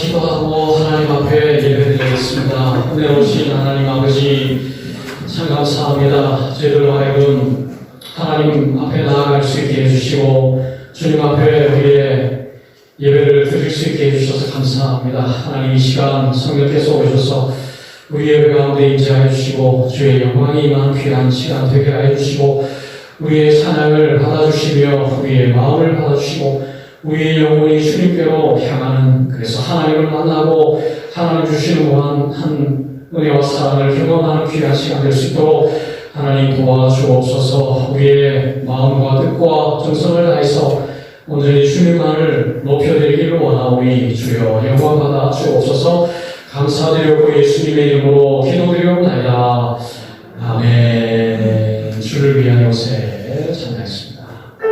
기도하고 하나님 앞에 예배드리겠습니다. 은혜로우신 하나님 아버지 참 감사합니다. 저희들로 하여금 하나님 앞에 나아갈 수 있게 해주시고 주님 앞에 우리의 예배를 드릴 수 있게 해주셔서 감사합니다. 하나님 이 시간 성령께서 오셔서 우리 예배 가운데 임재하여 주시고 주의 영광이 임한 귀한 시간 되게 하여 주시고 우리의 찬양을 받아주시며 우리의 마음을 받아주시고 우리의 영혼이 주님께로 향하는 그래서 하나님을 만나고 하나님 주시는 무한한 은혜와 사랑을 경험하는 귀한 시간 될 수 있도록 하나님 도와주옵소서. 우리의 마음과 뜻과 정성을 다해서 온전히 주님만을 높여드리기를 원하오니 주여 영광 받아 주옵소서. 감사드리고 예수님의 이름으로 기도드리옵나이다. 아멘. 주를 위한 요새 찬양했습니다. 그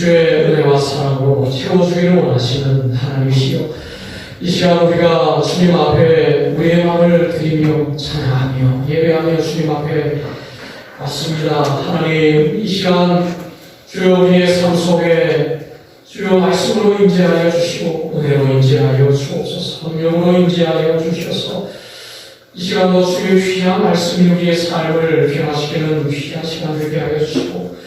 주의 은혜와 사랑으로 채워주기를 원하시는 하나님이시여, 이 시간 우리가 주님 앞에 우리의 마음을 드리며 찬양하며 예배하며 주님 앞에 왔습니다. 하나님, 이 시간 주여 우리의 삶 속에 주여 말씀으로 임재하여 주시고 은혜로 임재하여 주옵소서. 성령으로 임재하여 주셔서 이 시간도 주의 귀한 말씀이 우리의 삶을 변화시키는 귀한 시간 되게 하여 주시고,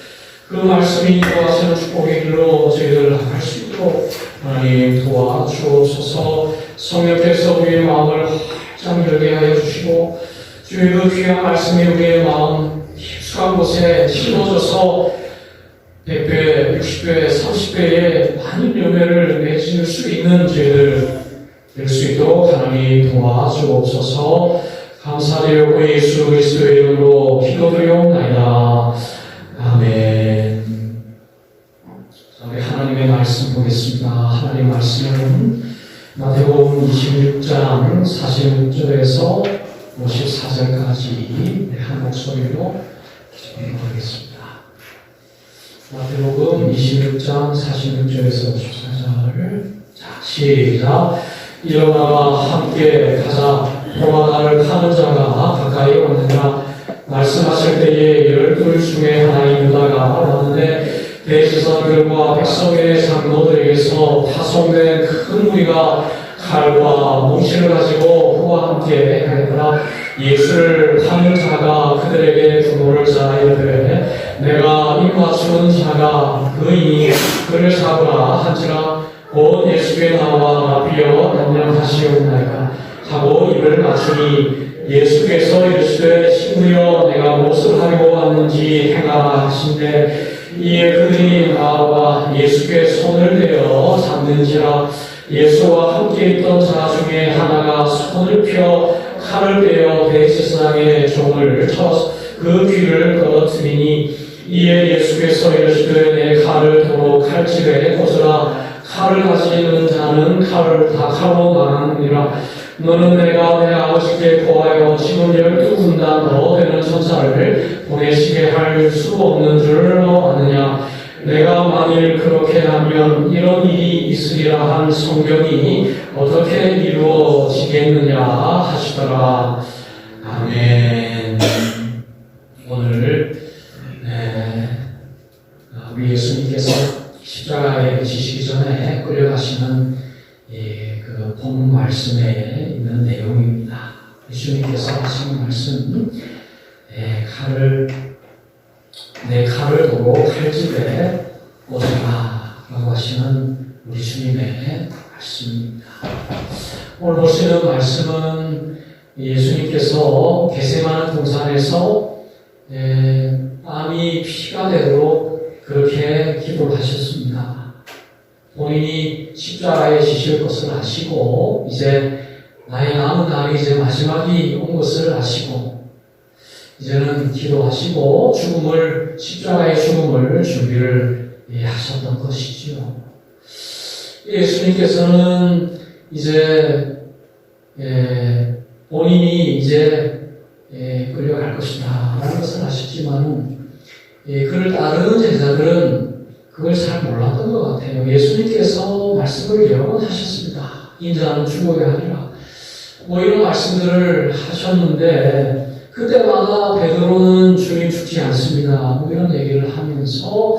그 말씀이 인도하시는 축복의 길로 저희들 나갈 수 있도록 하나님 도와주옵소서. 성령께서 우리의 마음을 활짝 열게 하여 주시고, 주의 그 귀한 말씀이 우리의 마음 깊숙한 곳에 심어져서 100배, 60배, 30배의 많은 열매를 맺을 수 있는 저희들 될 수 있도록 하나님 도와주옵소서. 감사드리고 예수 그리스도의 이름으로 기도드리옵나이다. 아멘. 자, 우리 하나님의 말씀 보겠습니다. 하나님의 말씀은 마태복음 26장 46절에서 54절까지 한 목소리로 읽어보겠습니다. 마태복음 26장 46절에서 54절. 자, 시작. 일어나가 함께 가자. 보라, 나를 파는 자가 가까이 왔느니라. 말씀하실 때에 12 중에 하나인 유다가 왔는데, 대제사장들과 백성의 장로들에게서 파송된 큰 무리가 칼과 몽실을 가지고 그와 함께 가니라. 예수를 파는 자가 그들에게 부모를 자 이르되, 내가 입 맞추는 자가 그이니 그를 잡으라 한지라. 곧 예수께 나와 비어 명령하시옵나이다 하고 입을 맞추니, 예수께서 이르시되 친구여, 내가 무엇을 하려고 왔는지 행하라 하신대. 이에 그들이 나와 예수께 손을 대어 잡는지라. 예수와 함께 있던 자 중에 하나가 손을 펴 칼을 빼어 대제사장의 종을 쳐 그 귀를 떨어뜨리니, 이에 예수께서 이르시되 내 칼을 도로 칼집에 꽂으라. 칼을 가지는 자는 칼을 다 칼로 나누니라. 너는 내가 내 아버지께 고하여 지금 12군단 더 되는 천사를 보내시게 할 수 없는 줄 아느냐. 내가 만일 그렇게 하면 이런 일이 있으리라 한 성경이 어떻게 이루어지겠느냐 하시더라. 아멘. 오늘 우리 예수님께서 십자가에 지시기 전에 끌려가시는 그 본 말씀에 있는 내용입니다. 예수님께서 하시는 말씀, 내 칼을 도로 칼집에 꽂으라 라고 하시는 우리 주님의 말씀입니다. 오늘 보시는 말씀은 예수님께서 겟세마네 동산에서 땀이 피가 되도록 그렇게 기도를 하셨습니다. 본인이 십자가에 지실 것을 아시고, 이제 나의 남은 날이 이제 마지막이 온 것을 아시고, 이제는 기도하시고 십자가의 죽음을 준비를 하셨던 것이지요. 예수님께서는 이제 본인이 이제 끌려갈 것이다 라는 것을 아셨지만, 그를 따르는 제자들은 그걸 잘 몰랐던 것 같아요. 예수님께서 말씀을 여러 번 하셨습니다. 인자는 죽어야 하리라. 이런 말씀들을 하셨는데, 그때마다 베드로는 주님 죽지 않습니다. 이런 얘기를 하면서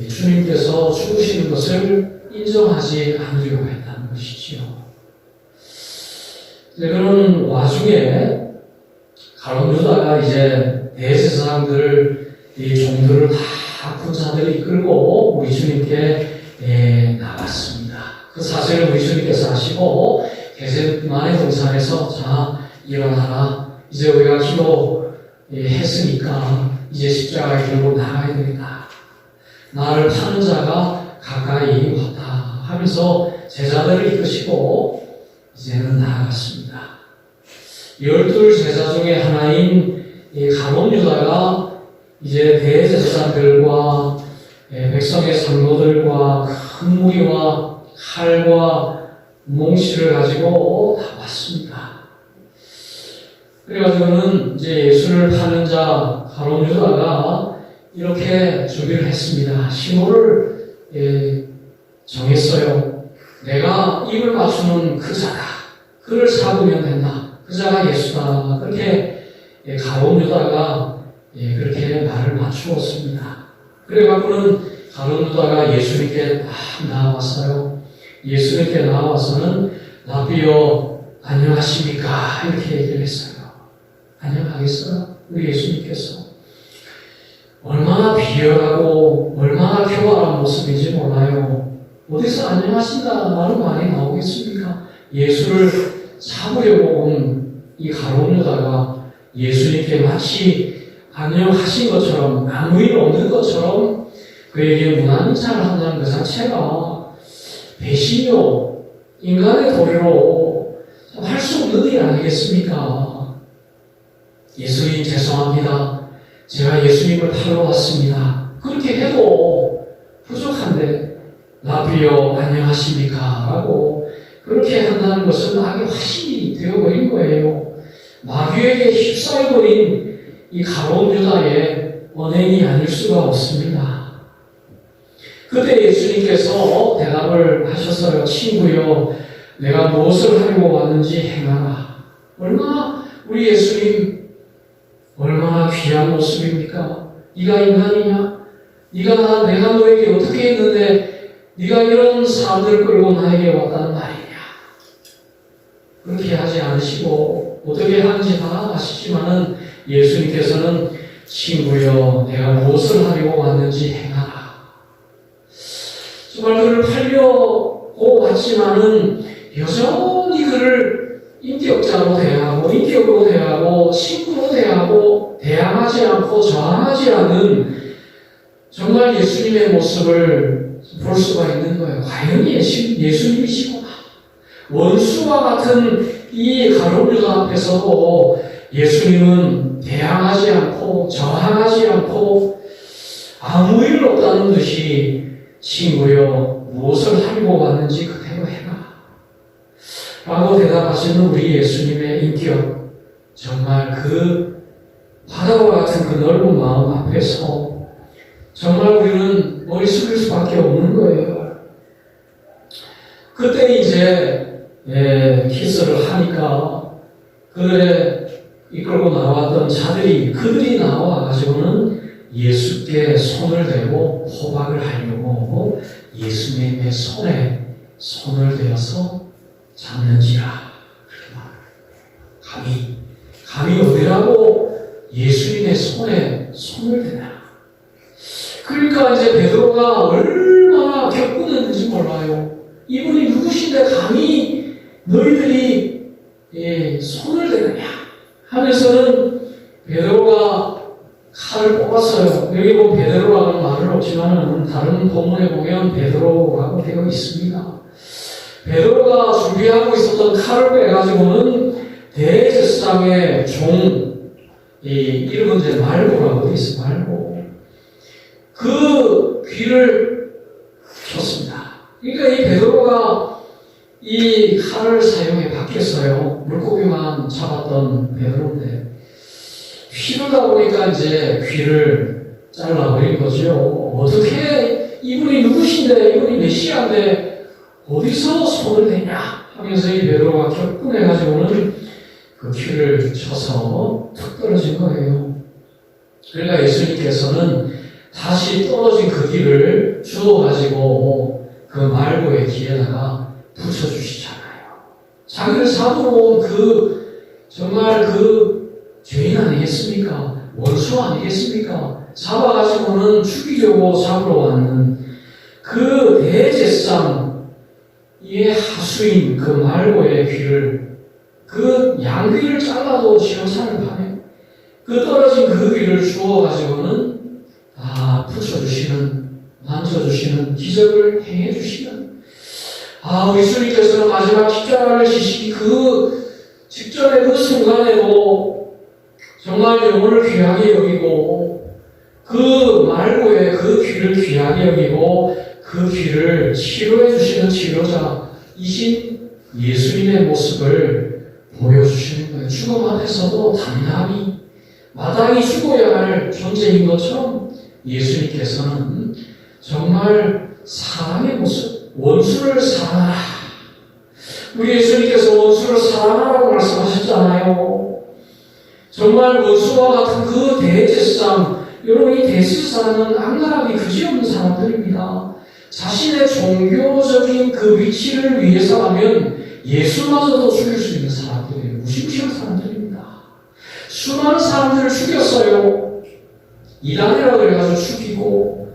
주님께서 죽으시는 것을 인정하지 않으려고 했다는 것이지요. 그런 와중에 가룟 유다가 이제 대제사장들을, 이 종들을 다 군사들이 이끌고 우리 주님께 나왔습니다. 그 사실을 우리 주님께서 아시고 겟세마네 동산에서 자 일어나라. 이제 우리가 기도했으니까 이제 십자가의 길로 나가야 되겠다. 나를 파는 자가 가까이 왔다 하면서 제자들을 이끄시고 이제는 나아갔습니다. 12 제자 중에 하나인 가룟 유다가 이제 대제사장들과 백성의 장로들과 큰 무리와 칼과 몽실을 가지고 다 왔습니다. 그래가지고는 이제 예수를 파는 자 가룟 유다가 이렇게 준비를 했습니다. 신호를 정했어요. 내가 입을 맞추는 그 자다. 그를 잡으면 된다. 그 자가 예수다. 그렇게 가룟 유다가 그렇게 말을 맞추었습니다. 그래갖고는 가룟 유다가 예수님께 나와서요. 예수님께 나와서는 라비여 안녕하십니까? 이렇게 얘기를 했어요. 안녕하겠어요? 우리 예수님께서 얼마나 비열하고 얼마나 교활한 모습인지 몰라요. 어디서 안녕하신다라는 말이 나오겠습니까? 예수를 잡으려고 온 이 가룟 유다가 예수님께 마치 안녕하신 것처럼 아무 일 없는 것처럼 그에게 무난인사를 한다는 그 자체가 배신이요 인간의 도리로 할 수 없는 일 아니겠습니까? 예수님 죄송합니다. 제가 예수님을 팔러 왔습니다. 그렇게 해도 부족한데 라비여 안녕하십니까? 라고 그렇게 한다는 것은 악의 화신이 되어버린 거예요. 마귀에게 휩싸여버린 이 가룟 유다의 언행이 아닐 수가 없습니다. 그때 예수님께서 대답을 하셨어요. 친구여, 내가 무엇을 하려고 왔는지 행하라. 얼마나 우리 예수님 얼마나 귀한 모습입니까? 네가 인간이냐? 내가 너에게 어떻게 했는데 네가 이런 사람들 끌고 나에게 왔다는 말이냐? 그렇게 하지 않으시고 어떻게 하는지 다 아시지만은 예수님께서는 친구여 내가 무엇을 하려고 왔는지 행하라. 정말 그를 팔려고 왔지만은 여전히 그를 인격자로 대하고 인격으로 대하고 친구로 대하고 대항하지 않고 저항하지 않는 정말 예수님의 모습을 볼 수가 있는 거예요. 과연 예수님이시구나. 원수와 같은 이 가룟 유다 앞에서도 예수님은 대항하지 않고 저항하지 않고 아무 일 없다는 듯이 친구여 무엇을 하려고 왔는지 그대로 해라 라고 대답하시는 우리 예수님의 인격, 정말 그 바다와 같은 그 넓은 마음 앞에서 정말 우리는 머리 숙일 수밖에 없는 거예요. 그때 이제 키스를 하니까 그들의 이끌고 나왔던 자들이 그들이 나와가지고는 예수께 손을 대고 호박을 하려고 예수님의 손에 손을 대어서 잡는지라 그렇게 말해요. 감히 어디라고 예수님의 손에 손을 대나. 그러니까 이제 베드로가 얼마나 격분했는지 몰라요. 이분이 누구신데 감히 너희들이 손을 대느냐 하면서는 베드로가 칼을 뽑았어요. 여기 보면 베드로라는 말은 없지만 다른 본문에 보면 베드로라고 되어 있습니다. 베드로가 준비하고 있었던 칼을 빼가지고는 대제사장의 종, 이름은 이제 말고라고 되어 있어요. 말고. 그 귀를 쳤습니다. 그러니까 이 베드로가 이 칼을 사용해 봤겠어요. 물고기만 잡았던 베드로인데 휘르다 보니까 이제 귀를 잘라버린 거죠. 어떻게 이분이 누구신데 이분이 메시아인데 어디서 손을 대냐 하면서 이 베드로가 격분해가지고는 그 귀를 쳐서 툭 떨어진 거예요. 그러니까 예수님께서는 다시 떨어진 그 귀를 주워가지고 그 말고의 귀에다가 붙여주시잖아요. 자기를 잡으러 온 정말 죄인 아니겠습니까? 원수 아니겠습니까? 잡아가지고는 죽이려고 잡으러 왔는 그 대제사장 이 하수인 그 말고의 귀를 그 양귀를 잘라도 시원찮을 판에 그 떨어진 그 귀를 주워가지고는 다 붙여주시는 만져주시는 기적을 행해주시는 우리 주님께서는 마지막 십자가를 지시기 그 직전의 그 순간에도 정말 영혼을 귀하게 여기고 그 말고의 그 귀를 귀하게 여기고 그 귀를 치료해 주시는 치료자이신 예수님의 모습을 보여주시는 거예요. 죽음 앞에서도 당당히 마땅히 죽어야 할 존재인 것처럼 예수님께서는 정말 사랑의 모습, 원수를 사랑하라. 우리 예수님께서 원수를 사랑하라고 말씀하셨잖아요. 정말 원수와 같은 그 대제사장, 여러분 이 대제사장은 악랄하기 그지없는 사람들입니다. 자신의 종교적인 그 위치를 위해서라면 예수마저도 죽일 수 있는 사람들이에요. 무시무시한 사람들입니다. 수많은 사람들을 죽였어요. 이단이라고 해가지고 죽이고,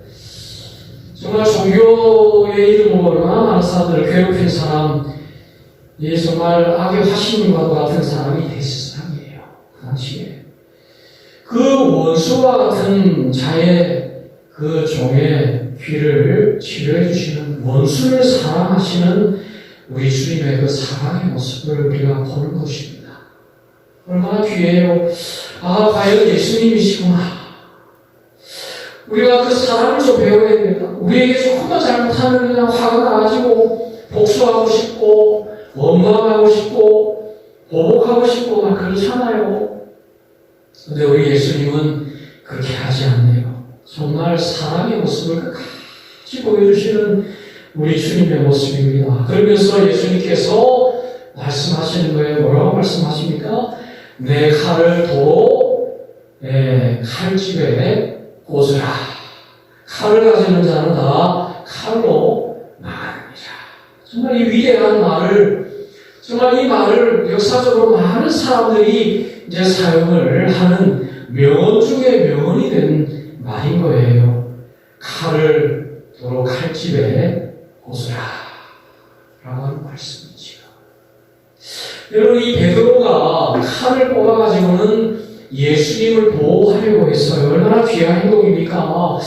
정말 종교의 이름으로 얼마나 많은 사람들을 괴롭힌 사람, 정말 악의 화신님과도 같은 사람이 대제사장이에요. 그 당시에. 그 원수와 같은 자의 그 종의 귀를 치료해 주시는, 원수를 사랑하시는 우리 주님의 그 사랑의 모습을 우리가 보는 것입니다. 얼마나 귀해요. 아, 과연 예수님이시구나. 우리가 그 사랑을 좀 배워야 됩니다. 우리에게 조금만 잘못하면 그냥 화가 나가지고 복수하고 싶고 원망하고 싶고 보복하고 싶고 막 그렇잖아요. 근데 우리 예수님은 그렇게 하지 않네요. 정말 사랑의 모습을 끝까지 보여주시는 우리 주님의 모습입니다. 그러면서 예수님께서 말씀하시는 거예요. 뭐라고 말씀하십니까? 내 칼을 도로 칼집에 꽂으라. 칼을 가지는 자는 다 칼로 망하느니라. 정말 이 위대한 말을, 정말 이 말을 역사적으로 많은 사람들이 이제 사용을 하는 명언 중에 명언이 된 말인 거예요. 칼을 도로 칼집에 꽂으라. 라고 하는 말씀이지요. 여러분, 이 베드로가 칼을 뽑아가지고는 예수님을 보호하려고 했어요. 얼마나 귀한 행동입니까?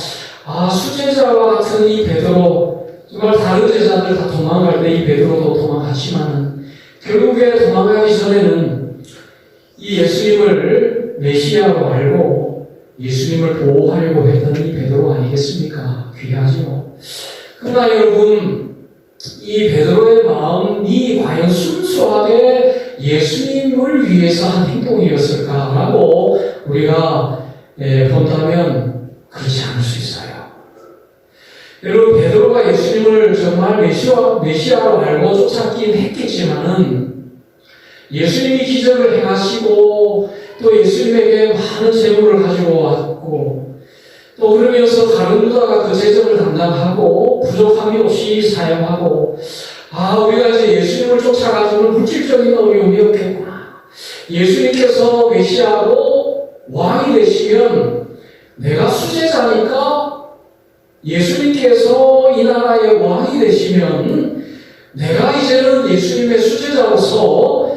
아, 수제자와 같은 이 베드로, 정말 다른 제자들 다 도망갈 때 이 베드로도 도망갔지만은, 결국에 도망가기 전에는 이 예수님을 메시아로 알고 예수님을 보호하려고 했던 이 베드로 아니겠습니까? 귀하죠. 그러나 여러분, 이 베드로의 마음이 과연 순수하게 예수님을 위해서 한 행동이었을까라고 우리가 본다면 그렇지 않을 수 있어요. 여러분, 베드로가 예수님을 정말 메시아로 알고 쫓았긴 했겠지만은 예수님이 기적을 행하시고 또 예수님에게 많은 재물을 가지고 왔고 또 그러면서 가룟 유다가 그 재정을 담당하고 부족함이 없이 사용하고, 아, 우리가 이제 예수님을 쫓아가지고는 물질적인 어려움이 없겠구나. 예수님께서 메시아로 왕이 되시면 내가 수제자니까 예수님께서 이 나라의 왕이 되시면 내가 이제는 예수님의 수제자로서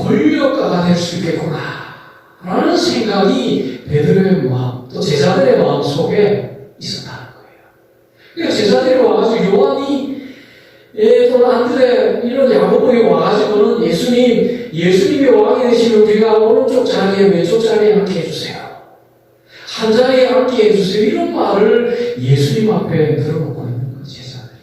권력가가 될 수 있겠구나 라는 생각이 베드로의 마음, 또 제자들의 마음 속에 있었다는 거예요. 그러니까 제자들이 와가지고 요한이 또는 안드레 이런 야고보에 와가지고는 예수님이 왕이 되시면 우리가 오른쪽 자리에 왼쪽 자리에 앉게 해주세요. 한 자리에 앉게 해주세요. 이런 말을 예수님 앞에 들어놓고 있는 거예요, 제자들이.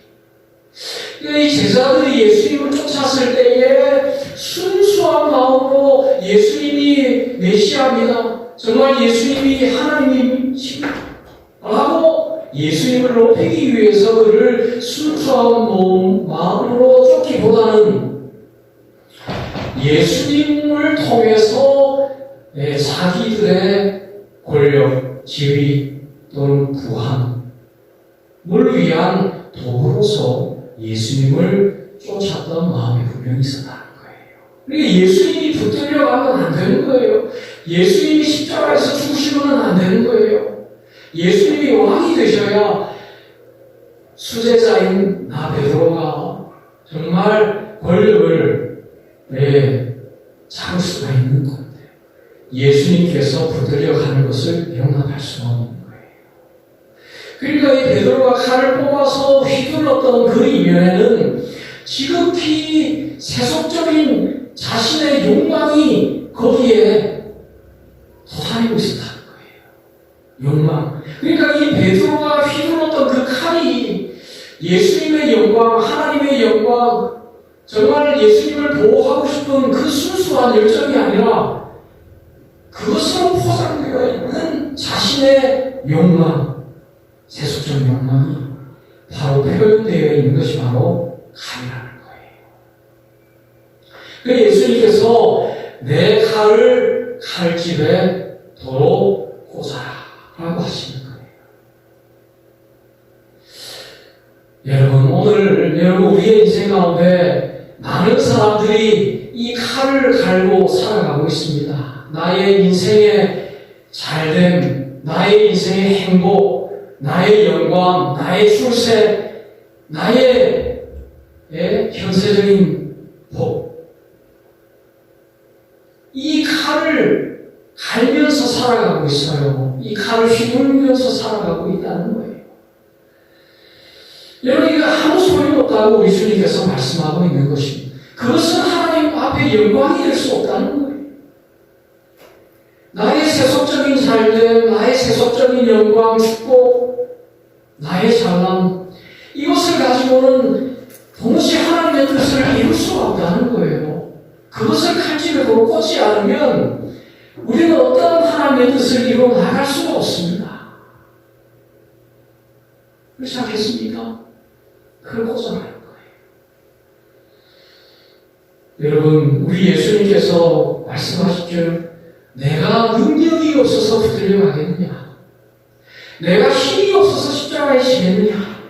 그러니까 이 제자들이 예수님을 쫓았을 때에 순수한 마음으로 예수님이 메시아입니다. 정말 예수님이 하나님이십니다. 라고 예수님을 높이기 위해서 그를 순수한 마음으로 쫓기보다는 예수님을 통해서 자기들의 권력, 지위 또는 부함을 위한 도구로서 예수님을 쫓았던 마음이 분명히 있었다는 거예요. 그러니까 예수님이 붙들려가면 안 되는 거예요. 예수님이 십자가에서 죽으시면 안 되는 거예요. 예수님이 왕이 되셔야 수제자인 나 베드로가 정말 권력을 잡을 수가 있는 건데 예수님께서 붙들려가는 것을 용납할 수가 없는 거예요. 그러니까 이 베드로가 칼을 뽑아서 휘둘렀던 그 이면에는 지극히 세속적인 자신의 욕망이 거기에 도사리고 있었다는 거예요. 욕망. 그러니까 이 베드로가 휘둘렀던 그 칼이 예수님의 영광, 하나님의 영광, 정말 예수님을 보호하고 싶은 그 순수한 열정이 아니라 그것으로 포장되어 있는 자신의 욕망, 세속적 욕망이 바로 표현되어 있는 것이 바로 칼이라는 거예요. 그래서 예수님께서 내 칼을 칼집에 도로 꽂아라 라고 하시는 거예요. 여러분 우리의 인생 가운데 많은 사람들이 이 칼을 갈고 살아가고 있습니다. 나의 인생의 잘됨, 나의 인생의 행복, 나의 영광, 나의 출세, 나의 현세적인 복. 이 칼을 갈면서 살아가고 있어요. 이 칼을 휘둘면서 살아가고 있다는 거예요. 여러분, 이거 아무 소용없다고 우리 주님께서 말씀하고 있는 것입니다. 그것은 하나님 앞에 영광이 될 수 없다는 거예요. 나의 세속적인 삶들, 나의 세속적인 영광, 축복, 나의 잘남, 이것을 가지고는 도무지 하나님의 뜻을 이룰 수가 없다는 거예요. 그것을 칼집에 도로 꽂지 않으면 우리는 어떤 하나님의 뜻을 이루어 나갈 수가 없습니다. 그렇지 않겠습니까? 그걸 꽂아놔야 거예요. 여러분, 우리 예수님께서 말씀하셨죠. 내가 능력이 없어서 붙들려 가겠느냐? 내가 힘이 없어서 십자가에 지겠느냐?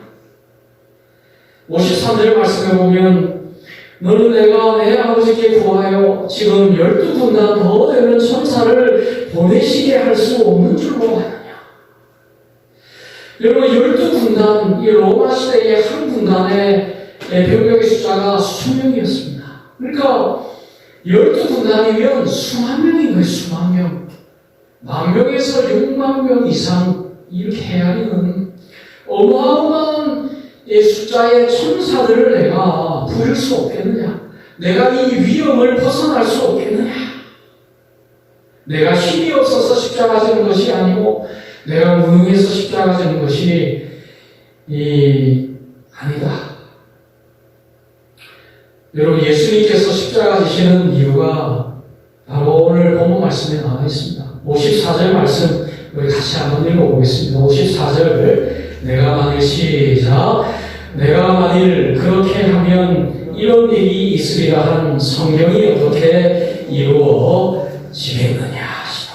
53절 말씀에 보면 너는 내가 내 아버지께 구하여 지금 12군단 더 되는 천사를 보내시게 할 수 없는 줄로 아느냐? 여러분, 12군단, 이 로마 시대의 한 군단의 병력의 숫자가 수천 명이었습니다. 그러니까 12군단이면 수만 명인 거예요. 수만 명. 10,000명에서 60,000명 이상 이렇게 헤아리는 어마어마한 숫자의 천사들을 내가 부릴 수 없겠느냐? 내가 이 위험을 벗어날 수 없겠느냐? 내가 힘이 없어서 십자가 지는 것이 아니고 내가 무능해서 십자가 지는 것이 아니다. 여러분, 예수님께서 십자가 지시는 이유가 바로 오늘 본문 말씀에 나와 있습니다. 54절 말씀 우리 같이 한번 읽어보겠습니다. 54절 내가 만일 그렇게 하면 이런 일이 있으리라 한 성경이 어떻게 이루어지겠느냐 하시라.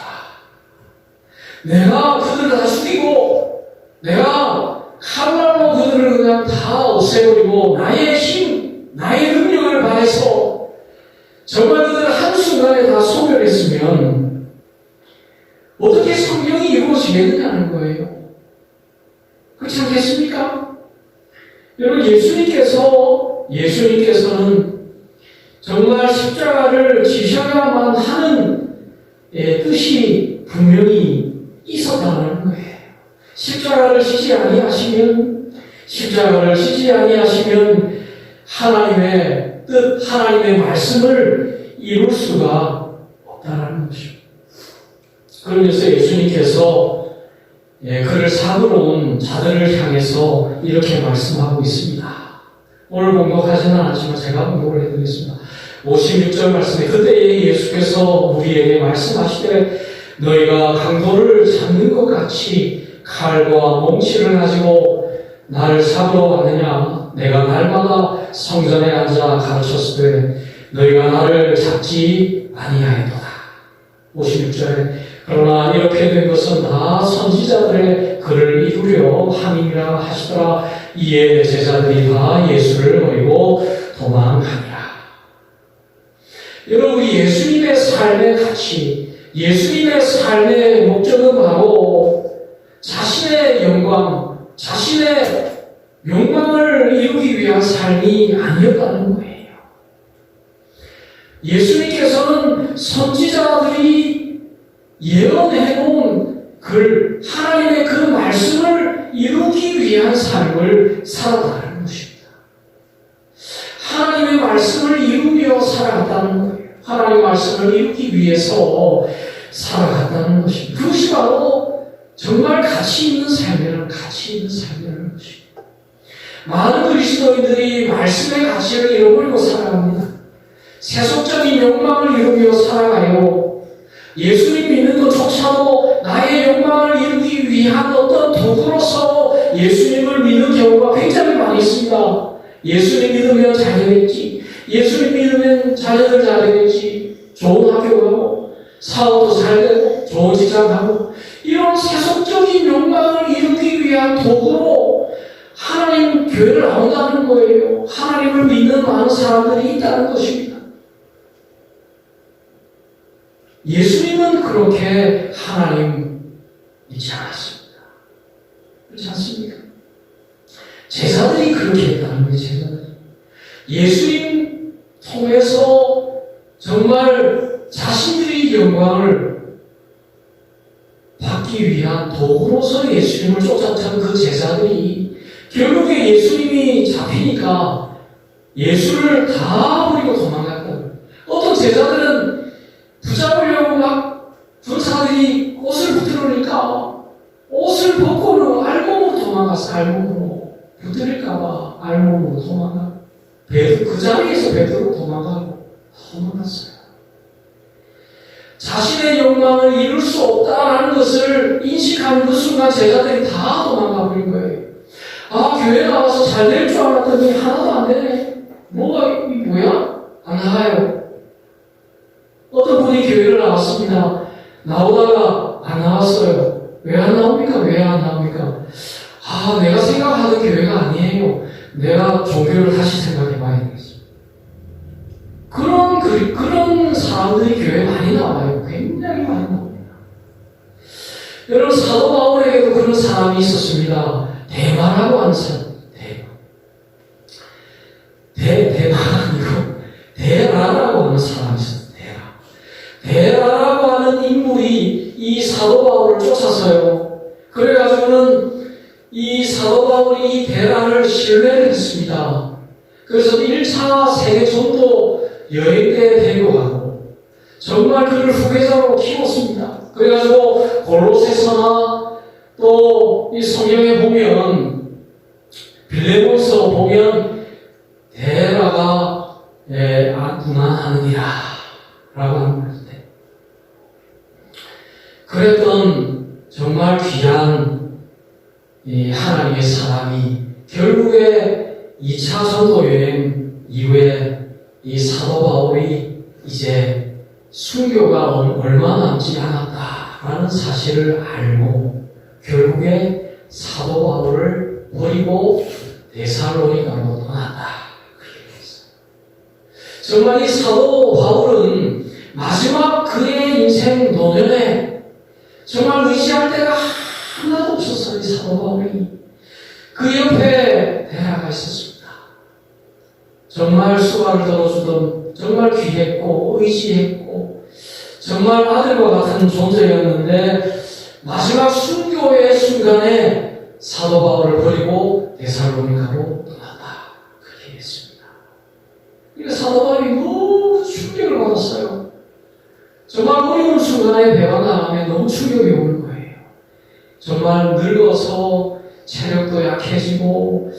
내가 그들을 다 죽이고 내가 칼날로 그들을 그냥 다 없애버리고 나의 힘, 나의 능력을 발해서 정말 그들을 한순간에 다 소멸했으면 어떻게 성경이 이루어지겠느냐는 거예요. 그렇지 않겠습니까? 여러분, 예수님께서는 정말 십자가를 지셔야만 하는 뜻이 분명히 있었다는 거예요. 십자가를 지지 아니하시면 하나님의 뜻, 하나님의 말씀을 이룰 수가 없다는 것입니다. 그러면서 예수님께서 그를 사두러 온 자들을 향해서 이렇게 말씀하고 있습니다. 오늘 봉독하지는 않았지만 제가 봉독을 해드리겠습니다. 56절 말씀에 그때에 예수께서 우리에게 말씀하시되 너희가 강도를 잡는 것 같이 칼과 몽치를 가지고 나를 사두러 왔느냐? 내가 날마다 성전에 앉아 가르쳤으되 너희가 나를 잡지 아니하였도다. 56절에 그러나 이렇게 된 것은 다 선지자들의 글을 이루려 함이라 하시더라. 이에 제자들이 다 예수를 모이고 도망하니라. 여러분, 우리 예수님의 삶의 가치, 예수님의 삶의 목적은 바로 자신의 영광, 자신의 욕망을 이루기 위한 삶이 아니었다는 거예요. 예수님께서는 선지자들이 예언해놓은 하나님의 그 말씀을 이루기 위한 삶을 살아가는 것입니다. 하나님의 말씀을 이루며 살아갔다는 거예요. 하나님의 말씀을 이루기 위해서 살아갔다는 것입니다. 그것이 바로 정말 가치 있는 삶이라는 것입니다. 많은 그리스도인들이 말씀의 가치를 잃어버리고 살아갑니다. 세속적인 욕망을 이루며 살아가요. 예수님 믿는 것조차도 나의 욕망을 이루기 위한 어떤 도구로서 예수님을 믿는 경우가 굉장히 많이 있습니다. 예수님 믿으면 잘 되겠지. 예수님 믿으면 자녀들 잘 되겠지. 좋은 학교 가고 사업도 잘 되고 좋은 직장 가고 이런 세속적인 욕망을 이루기 위한 도구로 하나님 교회를 나온다는 거예요. 하나님을 믿는 많은 사람들이 있다는 것입니다. 예수님은 그렇게 하나님 믿지 않았습니다. 그렇지 않습니까? 제자들이 그렇게 했다는 거예요. 제자들이. 예수님 통해서 정말 자신들의 영광을 받기 위한 도구로서 예수님을 쫓았던 그 제자들이 결국에 예수님이 잡히니까 예수를 다 버리고 도망갔거든요. 어떤 제자들은 붙잡으려고 막 군사들이 옷을 붙들으니까 옷을 벗고는 알몸으로 도망갔어. 알몸으로 붙들릴까봐 알몸으로 도망가고 그 자리에서 베드로 도망갔어요. 자신의 욕망을 이룰 수 없다는 것을 인식하는 그 순간 제자들이 다 도망가 버린 거예요. 아, 교회 나와서 잘 될 줄 알았더니 하나도 안 되네. 뭐야? 안 나가요. 어떤 분이 교회를 나왔습니다. 나오다가 안 나왔어요. 왜 안 나옵니까? 왜 안 나옵니까? 아, 내가 생각하던 교회가 아니에요. 내가 종교를 다시 생각해 봐야 되겠습니다. 그런 사람들이 교회에 많이 나와요. 굉장히 많이 나옵니다. 여러분, 사도 바울에게도 그런 사람이 있었습니다. 대마라고 하는 사람. 대마가 아니고 대라라고 하는 사람이 있었어요. 대라라고 하는 인물이 이 사도 바울을 쫓아서요. 그래가지고는 이 사도 바울이 이 대라를 신뢰를 했습니다. 그래서 1차 세계전도 여행 때 데려가고 정말 그를 후계자로 키웠습니다. 그래가지고 골로새서나 또 이 성경에 보면 빌레몬서 보면 대라가 무난하느니라 라고 하는 것인데 그랬던 정말 귀한 이 하나님의 사람이 결국에 2차 전도 여행 이후에 이 사도 바울이 이제 순교가 얼마 남지 않았다라는 사실을 알고 결국에 사도 바울을 버리고 데살로니가로 떠났다. 정말 이 사도 바울은 마지막 그의 인생 노년에 정말 의지할 데가 하나도 없었어요. 이 사도 바울이. 그 옆에 데라가 있었습니다. 정말 수발을 들어주던 정말 귀했고 의지했고 정말 아들과 같은 존재였는데 마지막 순교의 순간에 사도 바울을 버리고 데살로니가로 떠났다. 그렇게 했습니다. 그러니까 사도 바울이 너무 충격을 받았어요. 정말 어려운 순간에 배반당하면 너무 충격이 오는 거예요. 정말 늙어서 체력도 약해지고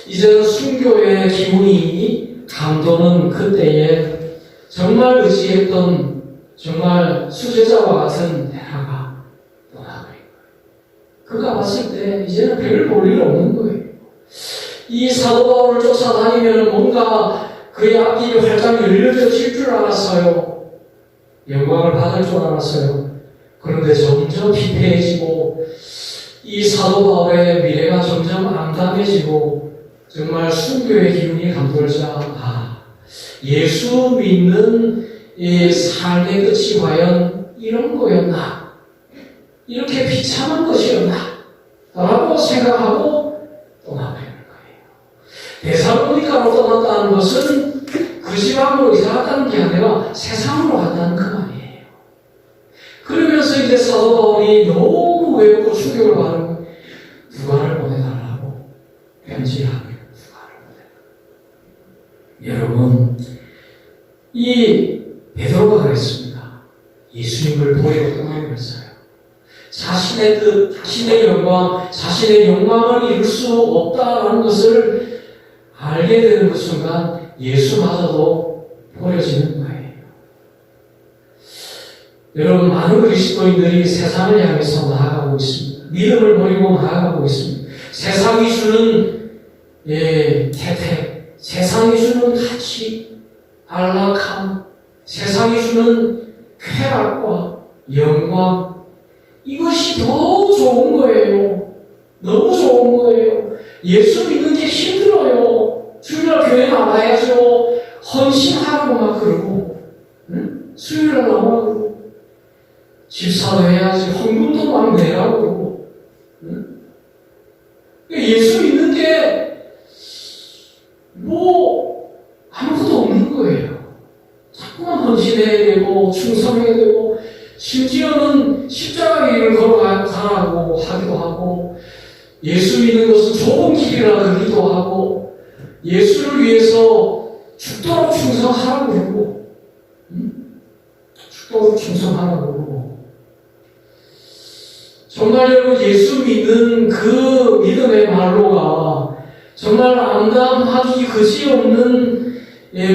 이제는 순교의 기운이 감도는 그때에 정말 의지했던 정말 수제자와 같은 데라가 떠나버린 거예요. 그가 봤을 때 이제는 배를 볼 일 없는 거예요. 이 사도 바울을 쫓아다니면 뭔가 그의 앞길이 활짝 열려질 줄 알았어요. 영광을 받을 줄 알았어요. 그런데 점점 피폐해지고 이 사도 바울의 미래가 점점 암담해지고 정말 순교의 기운이 감돌자 예수 믿는 이 삶의 끝이 과연 이런 거였나? 이렇게 비참한 것이었나? 라고 생각하고 떠나버리는 거예요. 데살로니가로 떠났다는 것은 그 지방으로 이사 갔다는 게 아니라 세상으로 갔다는 그 말이에요. 그러면서 이제 사도 바울이 너무 외롭고 충격을 받는 거예요. 누가를 보내달라고 편지하며 여러분, 이 베드로가 그랬습니다. 예수님을 버리고 떠나버렸어요. 자신의 뜻, 자신의 영광, 자신의 욕망을 이룰 수 없다라는 것을 알게 되는 그 순간 예수마저도 버려지는 거예요. 여러분, 많은 그리스도인들이 세상을 향해서 나아가고 있습니다. 믿음을 버리고 나아가고 있습니다. 세상이 주는 혜택, 세상이 주는 가치, 안락함, 세상이 주는 쾌락과 영광, 이것이 더 좋은 거예요. 너무 좋은 거예요. 예수 믿는 게 힘들어요. 주일날 교회 나와야죠. 헌신하고 막 그러고, 응? 수요일날 나오고 집사도 해야지. 헌금도 막 내라고 그러고, 응? 예수 믿는 게 아무것도 없는 거예요. 자꾸만 헌신해야 되고 충성해야 되고, 심지어는 십자가 길을 걸어가라고 하기도 하고, 예수 믿는 것은 좁은 길이라 그러기도 하고, 예수를 위해서 죽도록 충성하라고 그러고, 죽도록 충성하라고 그러고. 정말 여러분, 예수 믿는 그 믿음의 말로가 정말 암담하기 그지없는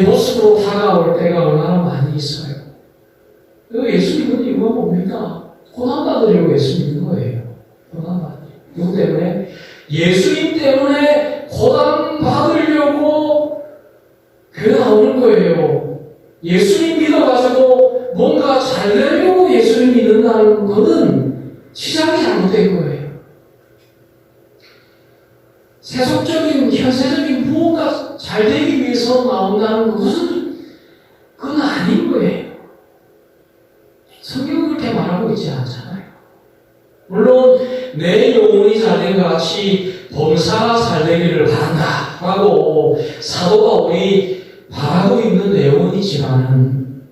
모습으로 다가올 때가 얼마나 많이 있어요. 예수 믿는 이유가 뭡니까? 고난받으려고 예수 믿는 거예요. 고난받으려고. 누구 때문에? 예수님 때문에 고난받으려고 교회 나오는 거예요. 예수님 믿어가지고 뭔가 잘 되려고 예수님 믿는다는 것은 시작이 잘못된 거예요. 세속적인, 현세적인 무언가 잘 되기 위해서 나온다는 것은 그건 아닌 거예요. 성경은 그렇게 말하고 있지 않잖아요. 물론 내 영혼이 잘된 것 같이 범사가 잘되기를 바란다 라고 사도 바울이 바라고 있는 내용이지만,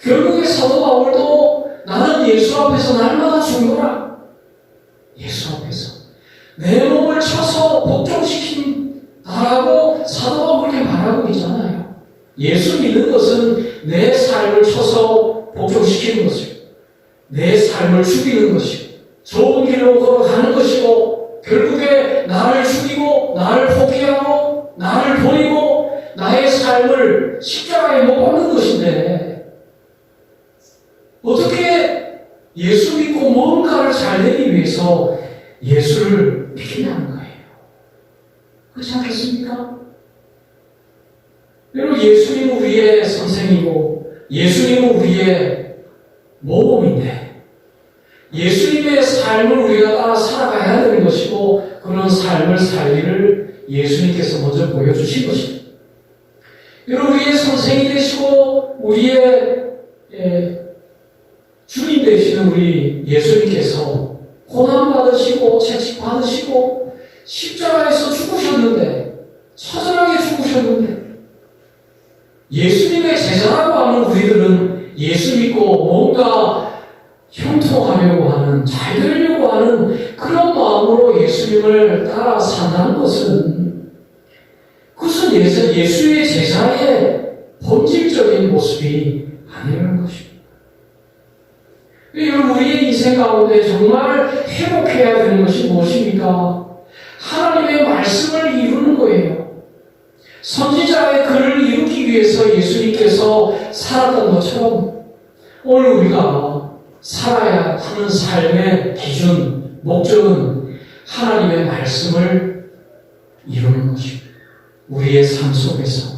결국에 사도 바울도 나는 예수 앞에서 날마다 죽노라, 예수 앞에서 내 몸을 쳐서 복종시킨다라고 사도 바울이 그렇게 말하고 있잖아요. 예수 믿는 것은 내 삶을 쳐서 복종시키는 것이고, 내 삶을 죽이는 것이고, 좋은 길로 걸어가는 것이고, 결국에 나를 죽이고, 나를 포기하고, 나를 버리고, 나의 삶을 십자가에 못 박는 것인데, 어떻게 예수 믿고 뭔가를 잘 되기 위해서 예수를 믿느냐는 거예요. 그렇지 않겠습니까? 여러분, 예수님은 우리의 선생이고, 예수님은 우리의 모범인데, 예수님의 삶을 우리가 따라 살아가야 되는 것이고, 그런 삶을 살기를 예수님께서 먼저 보여주신 것입니다. 여러분, 우리의 선생이 되시고 우리의 주님 되시는 우리 예수님께서 고난받으시고 채찍받으시고 십자가에서 죽으셨는데, 처절하게 죽으셨는데, 예수님의 제자라고 하는 우리들은 예수 믿고 뭔가 형통하려고 하는, 잘 되려고 하는 그런 마음으로 예수님을 따라 산다는 것은, 그것은 예수의 제자의 본질적인 모습이 아니라는 것입니다. 우리의 인생 가운데 정말 회복해야 되는 것이 무엇입니까? 하나님의 말씀을 이루는 거예요. 선지자의 글을 이루기 위해서 예수님께서 살았던 것처럼, 오늘 우리가 살아야 하는 삶의 기준, 목적은 하나님의 말씀을 이루는 것입니다. 우리의 삶 속에서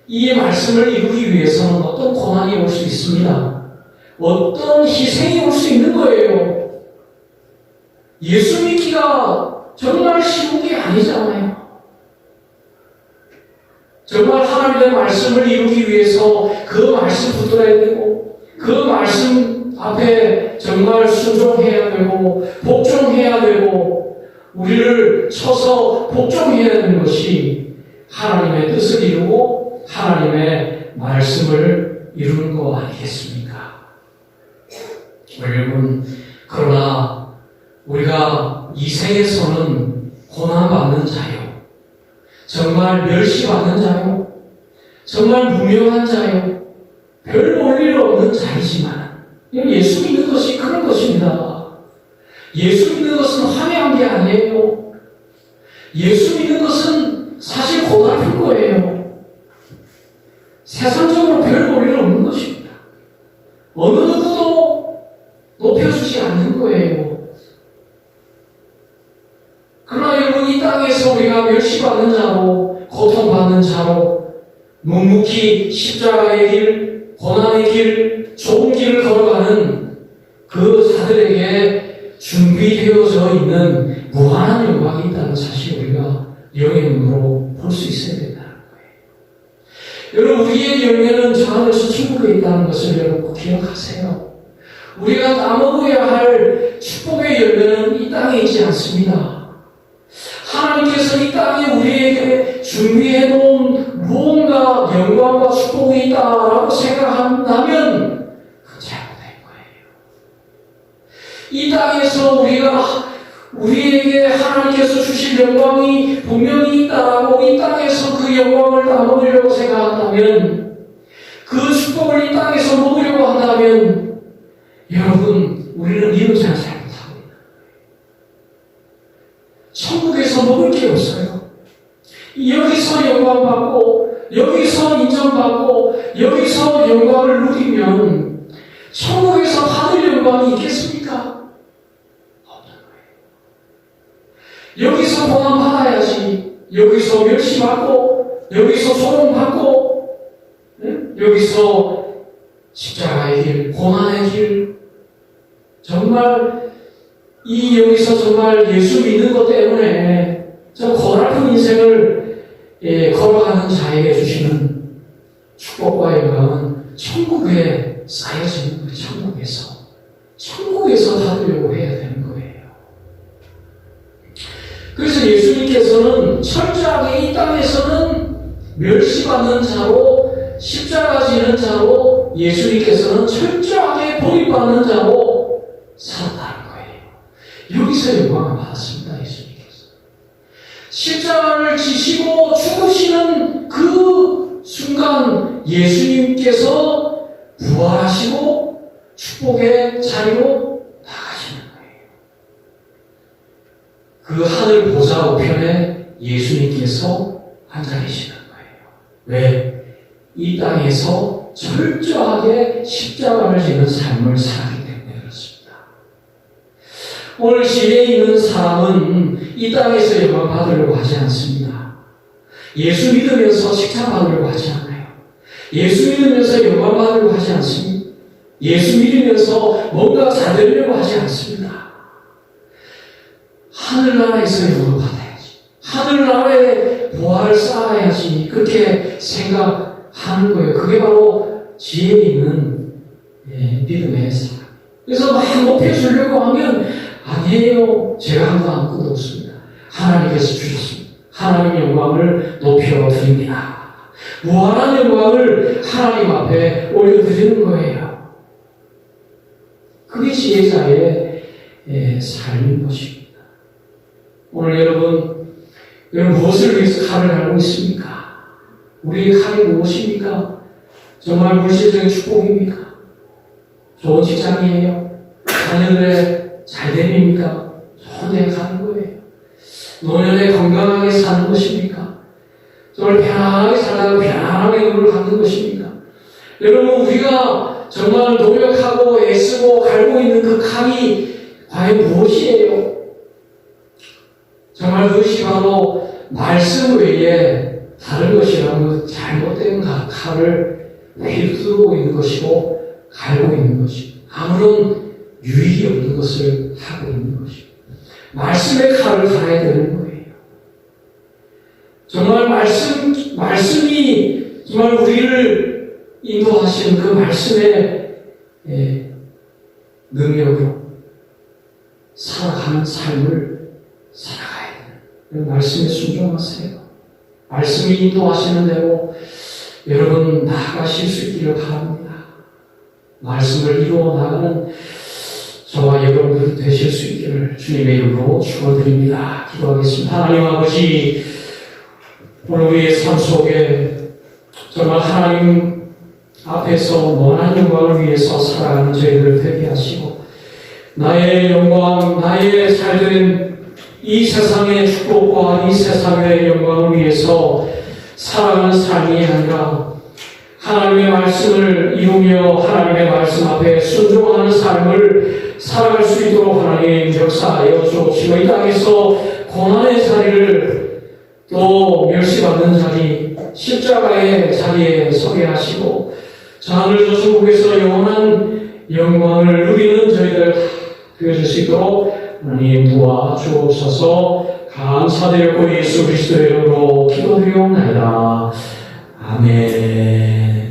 이 말씀을 이루기 위해서는 어떤 고난이 올 수 있습니다. 어떤 희생이 올 수 있는 거예요. 예수 믿기가 정말 쉬운 게 아니잖아요. 정말 하나님의 말씀을 이루기 위해서 그 말씀 붙들어야 되고, 그 말씀 앞에 정말 순종해야 되고 복종해야 되고, 우리를 쳐서 복종해야 되는 것이 하나님의 뜻을 이루고 하나님의 말씀을 이루는 거 아니겠습니까? 여러분, 그러나 우리가 이 세에서는 고난받는 자요, 정말 멸시받는 자요, 정말 무명한 자요, 별 볼일 없는 자이지만, 예수 믿는 것이 그런 것입니다. 예수 믿는 것은 화려한 게 아니에요. 예수 믿는 것은 사실 고달픈 거예요. 세상적으로 별 볼일 없는 것입니다. 어느 누구도 땅에서 우리가 멸시받는 자로, 고통받는 자로, 묵묵히 십자가의 길, 고난의 길, 좋은 길을 걸어가는 그 자들에게 준비되어져 있는 무한한 영광이 있다는 사실을 우리가 영의 눈으로 볼 수 있어야 된다는 거예요. 여러분, 우리의 열매는 저 하늘에서 천국에 있다는 것을 여러분 꼭 기억하세요. 우리가 따먹어야 할 축복의 열매는 이 땅에 있지 않습니다. 하나님께서 이 땅에 우리에게 준비해 놓은 무언가 영광과 축복이 있다라고 생각한다면 그건 잘못된 거예요. 이 땅에서 우리에게 하나님께서 주신 영광이 분명히 있다라고 이 땅에서 그 영광을 따먹으려고 생각한다면, 그 축복을 이 땅에서 먹으려고 한다면, 여러분, 우리는 이런 생각 잘못하고 있는 거예요. 천국에서 먹을 게 없어요. 여기서 영광받고, 여기서 인정받고, 여기서 영광을 누리면 천국에서 받을 영광이 있겠습니까? 없는 거예요. 여기서 고난받아야지. 여기서 멸시받고, 여기서 소롱받고, 여기서 십자가의 길, 고난의 길, 정말 여기서 정말 예수 믿는 것 때문에 저 고달픈 인생을 걸어가는 자에게 주시는 축복과 영광은 천국에 쌓여지는 거예요. 천국에서 받으려고 해야 되는 거예요. 그래서 예수님께서는 철저하게 이 땅에서는 멸시받는 자로, 십자가 지는 자로, 예수님께서는 철저하게 버림받는 자로 살았다는 거예요. 여기서 영광을 받았습니다. 예수님께서 십자가를 지시고 죽으시는 그 순간 예수님께서 부활하시고 축복의 자리로 나가시는 거예요. 그 하늘 보좌 우편에 예수님께서 앉아 계시는 거예요. 왜? 이 땅에서 철저하게 십자가를 지는 삶을 살기 때문에 그렇습니다. 오늘 시대에 있는 사람은 이 땅에서 영광 받으려고 하지 않습니다. 예수 믿으면서 칭찬 받으려고 하지 않아요. 예수 믿으면서 영광 받으려고 하지 않습니다. 예수 믿으면서 뭔가 잘 되려고 하지 않습니다. 하늘나라에서 영광 받아야지. 하늘나라에 보화를 쌓아야지. 그렇게 생각하는 거예요. 그게 바로 지혜 있는 믿음의 사람. 그래서 막 높여주려고 하면 아니에요. 제가 한 거 아무것도 없습니다. 하나님께서 주셨습니다. 하나님의 영광을 높여드립니다. 무한한 영광을 하나님 앞에 올려드리는 거예요. 그게 지혜자의 삶인 것입니다. 오늘 여러분 무엇을 위해서 칼을 갈고 있습니까? 우리의 칼이 무엇입니까? 정말 물질적인 축복입니까? 좋은 직장이에요? 자녀들의 잘됨입니까? 좋은 데 가는 거예요. 노년에 건강하게 사는 것입니까? 정말 편안하게 살다가 편안하게 물을 갖는 것입니까? 여러분, 우리가 정말 노력하고 애쓰고 갈고 있는 그 칼이 과연 무엇이에요? 정말 그것이 바로 말씀 외에 다른 것이라면 잘못된 칼을 휘두르고 있는 것이고 갈고 있는 것이고 아무런 유익이 없는 것을 하고 있는 것이고 말씀의 칼을 갈아야 되는 거예요. 정말 말씀이 정말 우리를 인도하시는 그 말씀의 능력으로 살아가는 삶을 살아가야 돼요. 말씀에 순종하세요. 말씀이 인도하시는 대로 여러분 나아가실 수 있기를 바랍니다. 말씀을 이루어 나가는 저와 여러분들 되실 수 있기를 주님의 이름으로 축원드립니다. 기도하겠습니다. 하나님 아버지, 오늘 우리의 삶 속에 정말 하나님 앞에서 원한 영광을 위해서 살아가는 저희들을 되게 하시고 나의 영광, 나의 살된 이 세상의 축복과 이 세상의 영광을 위해서 살아가는 삶이 아니라 하나님의 말씀을 이루며 하나님의 말씀 앞에 순종하는 삶을 살아갈 수 있도록 하나님 역사하여 주옵시고 이 땅에서 고난의 자리를 또 멸시받는 자리, 십자가의 자리에 서게 하시고 하늘 저 천국에서 영원한 영광을 누리는 저희들 되어질 수 있도록 하나님 도와주옵소서. 감사드렸고 예수 그리스도의 이름으로 기도드리옵나이다. 아멘.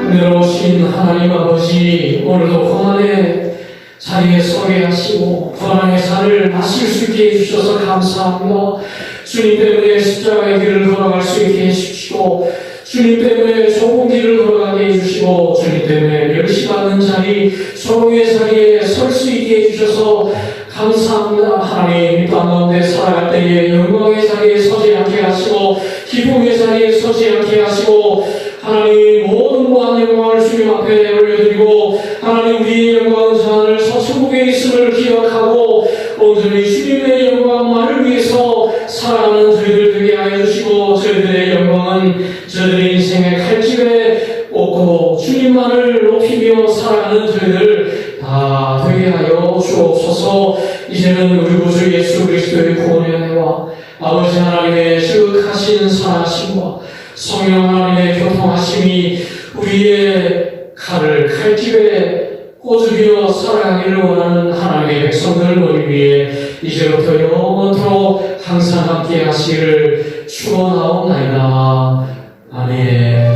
은혜로우신 하나님 아버지, 오늘도 고난의 자리에 서게 하시고 고난의 잔을 마실 수 있게 해주셔서 감사합니다. 주님 때문에 십자가의 길을 걸어갈 수 있게 해주시고, 주님 때문에 좁은 길을 걸어가게 해주시고, 주님 때문에 멸시받는 자리, 소롱의 자리에 설 수 있게 해주셔서 감사합니다. 하나님, 이 땅 가운데 살아갈 때에 영광의 자리에 서지 않게 하시고, 기쁨의 자리에 서지 않게 하시고, 하나님 모든 무한 영광을 주님 앞에 올려드리고, 하나님 우리의 영광은 저 하늘 서천국에 있음을 기억하고 온전히 주님의 영광만을 위해서 살아가는 저희들 되게 하여 주시고, 저희들의 영광은 저희들의 인생의 칼집에 꽂고 주님만을 높이며 살아가는 저희들 다 되게 하여 주옵소서. 이제는 우리 구주 예수 그리스도의 구원의 은혜와 아버지 하나님의 지극하신 사랑하심과 성령 하나님의 교통하심이 우리의 칼집에 꽂으며 살아가기를 원하는 하나님의 백성들 머리 위에 이제부터 영원토록 항상 함께 하시기를 축원하옵나이다. 아멘.